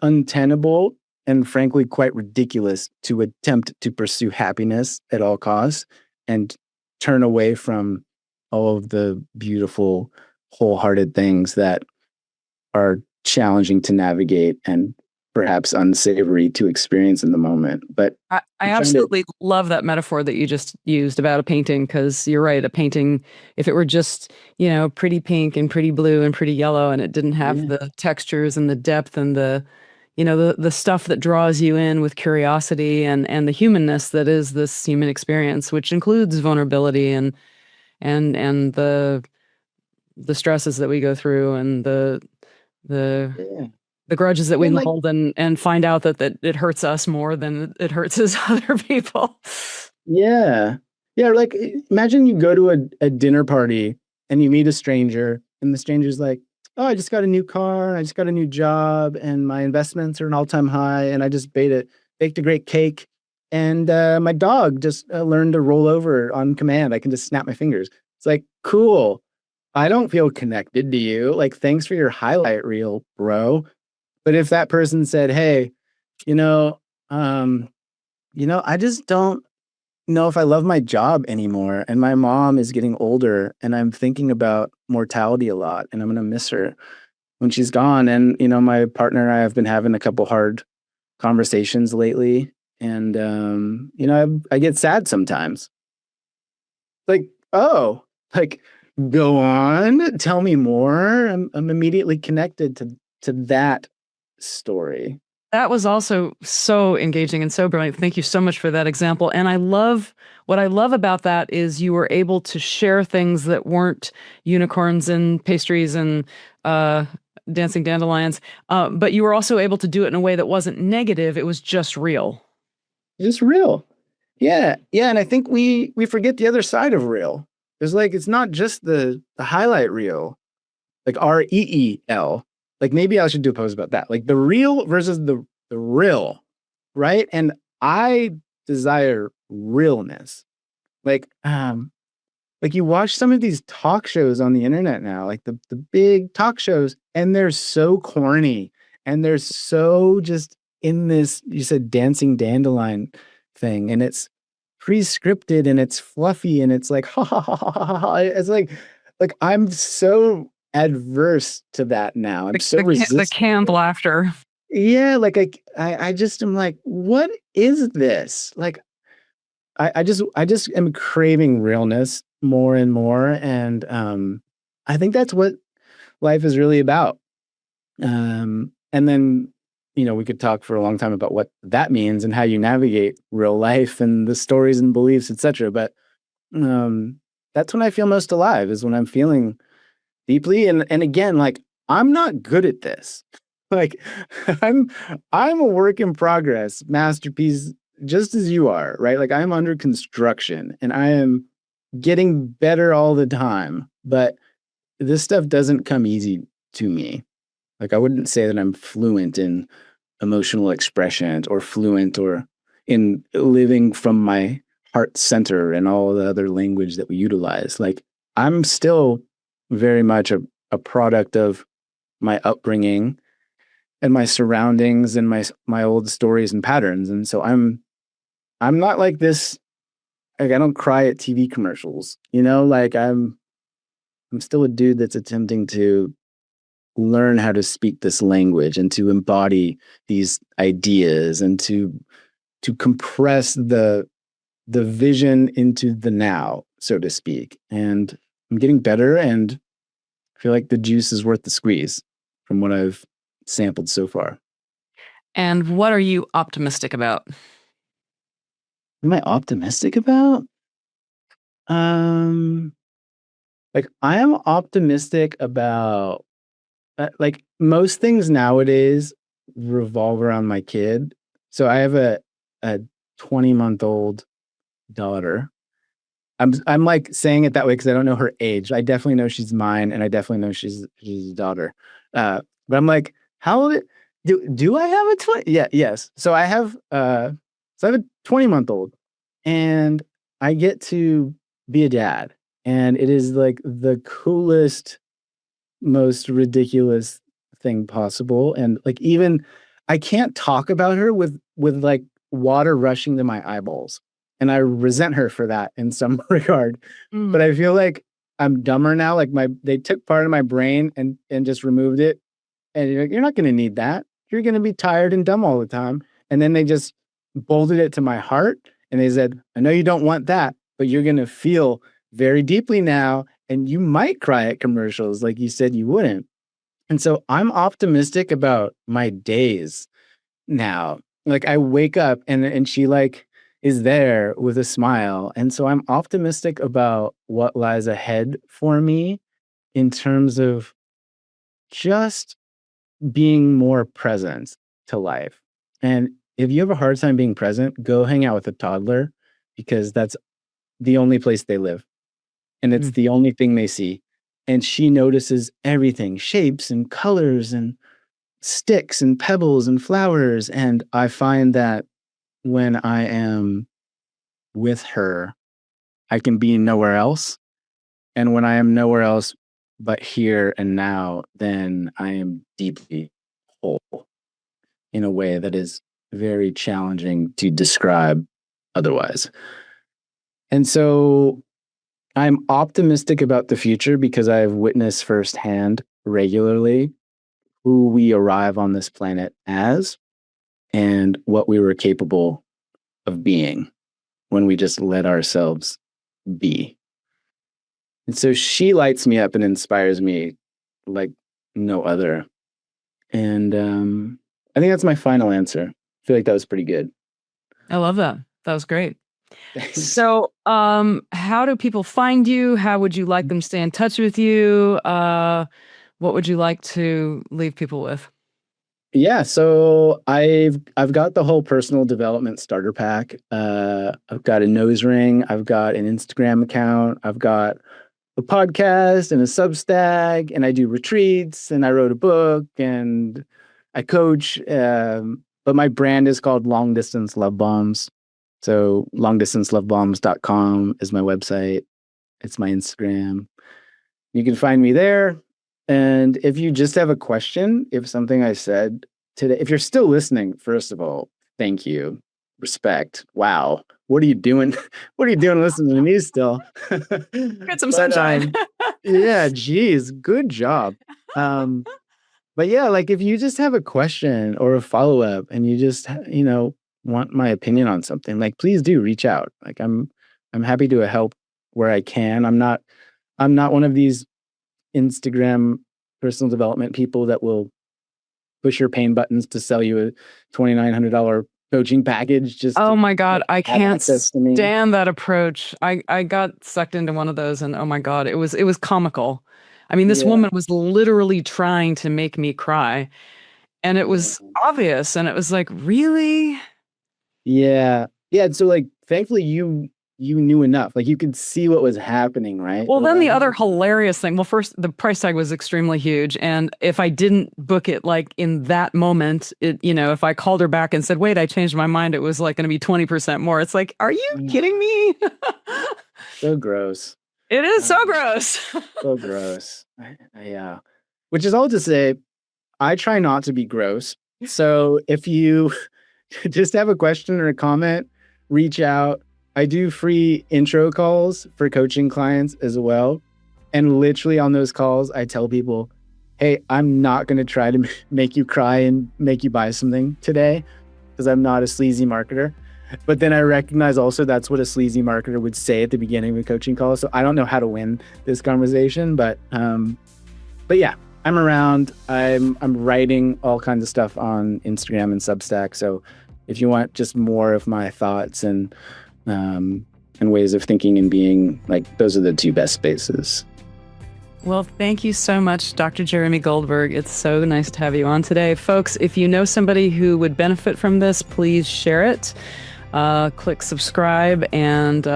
untenable and frankly quite ridiculous to attempt to pursue happiness at all costs and turn away from all of the beautiful, wholehearted things that are challenging to navigate and perhaps unsavory to experience in the moment. But I I'm trying to, absolutely love that metaphor that you just used about a painting, because you're right. A painting, if it were just, pretty pink and pretty blue and pretty yellow, and it didn't have yeah, the textures and the depth and the stuff that draws you in with curiosity and the humanness that is this human experience, which includes vulnerability and the stresses that we go through and the yeah, the grudges that we yeah, like, hold and find out that it hurts us more than it hurts us other people. yeah, yeah. Like, imagine you go to a dinner party and you meet a stranger, and the stranger's like, "Oh, I just got a new car, and I just got a new job, and my investments are an all-time high, and I just baked a great cake, and my dog just learned to roll over on command. I can just snap my fingers." It's like, cool. I don't feel connected to you. Like, thanks for your highlight reel, bro. But if that person said, "Hey, you know, um, I just don't know if I love my job anymore, and my mom is getting older, and I'm thinking about mortality a lot, and I'm gonna miss her when she's gone, and my partner and I have been having a couple hard conversations lately, and I get sad sometimes." Like, oh, like, go on, tell me more. I'm immediately connected to that story. That was also so engaging and so brilliant. Thank you so much for that example. And what I love about that is you were able to share things that weren't unicorns and pastries and uh, dancing dandelions, but you were also able to do it in a way that wasn't negative. It was just real. Just real. Yeah, yeah, and I think we forget the other side of real. There's like it's not just the highlight reel, like REEL. Like maybe I should do a post about that. Like the real versus the real, right? And I desire realness. Like like you watch some of these talk shows on the internet now, like the big talk shows, and they're so corny and they're so just in this, you said dancing dandelion thing, and it's pre-scripted and it's fluffy and it's like ha ha ha ha ha ha. It's like I'm so adverse to that now. I'm so The resistant. canned laughter. Yeah, like I just am like, what is this? Like I just am craving realness more and more, and I think that's what life is really about. And then we could talk for a long time about what that means and how you navigate real life and the stories and beliefs, etc. But um, that's when I feel most alive, is when I'm feeling deeply. And again, like I'm not good at this. Like I'm I'm a work in progress, masterpiece, just as you are, right? Like I'm under construction and I am getting better all the time. But this stuff doesn't come easy to me. Like I wouldn't say that I'm fluent in emotional expression or fluent or in living from my heart center and all the other language that we utilize. Like I'm still very much a product of my upbringing and my surroundings and my old stories and patterns. And so I'm not like this. Like I don't cry at TV commercials, like I'm still a dude that's attempting to learn how to speak this language and to embody these ideas and to compress the vision into the now, so to speak. And I'm getting better, and I feel like the juice is worth the squeeze from what I've sampled so far. And what are you optimistic about? Am I optimistic about? Um, like I am optimistic about like most things nowadays revolve around my kid. So I have a 20-month-old daughter. I'm like saying it that way because I don't know her age. I definitely know she's mine, and I definitely know she's a daughter. But I'm like, how old do I have a 20? Yeah, yes. So I have a 20-month-old, and I get to be a dad, and it is like the coolest most ridiculous thing possible. And like, even I can't talk about her with like water rushing to my eyeballs. And I resent her for that in some regard. But I feel like I'm dumber now. Like they took part of my brain and just removed it. And you're not going to need that. You're going to be tired and dumb all the time. And then they just bolted it to my heart. And they said, I know you don't want that, but you're going to feel very deeply now. And you might cry at commercials like you said you wouldn't. And so I'm optimistic about my days now. Like I wake up and she like is there with a smile. And so I'm optimistic about what lies ahead for me in terms of just being more present to life. And if you have a hard time being present, go hang out with a toddler because that's the only place they live. And it's the only thing they see. And she notices everything, shapes and colors and sticks and pebbles and flowers. And I find that when I am with her, I can be nowhere else. And when I am nowhere else but here and now, then I am deeply whole in a way that is very challenging to describe otherwise. And so I'm optimistic about the future because I've witnessed firsthand regularly who we arrive on this planet as and what we were capable of being when we just let ourselves be. And so she lights me up and inspires me like no other. And I think that's my final answer. I feel like that was pretty good. I love that. That was great. Thanks. So, how do people find you? How would you like them to stay in touch with you? What would you like to leave people with? Yeah, so I've got the whole personal development starter pack. I've got a nose ring. I've got an Instagram account. I've got a podcast and a Substack, and I do retreats, and I wrote a book, and I coach. But my brand is called Long Distance Love Bombs. So longdistancelovebombs.com is my website. It's my Instagram. You can find me there. And if you just have a question, if something I said today, if you're still listening, first of all, thank you. Respect. Wow. What are you doing? What are you doing listening to me still? Get some sunshine. Yeah, geez, good job. But yeah, like if you just have a question or a follow-up and you just, want my opinion on something, like please do reach out. Like I'm happy to help where I can. I'm not one of these Instagram personal development people that will push your pain buttons to sell you a $2,900 coaching package. Just Oh my God, I can't access to me. stand that approach. I got sucked into one of those, and oh my God, it was comical. I mean, this Yeah. woman was literally trying to make me cry, and it was obvious, and it was like, really? Yeah. So like thankfully you knew enough. Like you could see what was happening, right? Well, then the other hilarious thing, well, first, the price tag was extremely huge. And if I didn't book it like in that moment, if I called her back and said, wait, I changed my mind, it was like going to be 20% more. It's like, are you kidding me? So gross. It is so gross. So gross. Yeah. Which is all to say, I try not to be gross. So if you just have a question or a comment, reach out. I do free intro calls for coaching clients as well. And literally on those calls, I tell people, hey, I'm not going to try to make you cry and make you buy something today because I'm not a sleazy marketer. But then I recognize also that's what a sleazy marketer would say at the beginning of a coaching call. So I don't know how to win this conversation, but yeah, I'm around. I'm writing all kinds of stuff on Instagram and Substack. So if you want just more of my thoughts and ways of thinking and being, like, those are the two best spaces. Well, thank you so much, Dr. Jeremy Goldberg. It's so nice to have you on today. Folks, if you know somebody who would benefit from this, please share it. Click subscribe and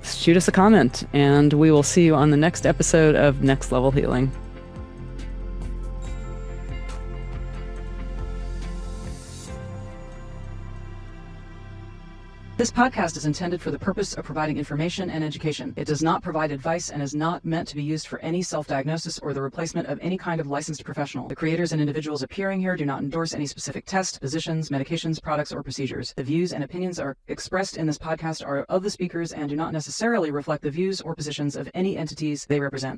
shoot us a comment. And we will see you on the next episode of Next Level Healing. This podcast is intended for the purpose of providing information and education. It does not provide advice and is not meant to be used for any self-diagnosis or the replacement of any kind of licensed professional. The creators and individuals appearing here do not endorse any specific tests, positions, medications, products, or procedures. The views and opinions are expressed in this podcast are of the speakers and do not necessarily reflect the views or positions of any entities they represent.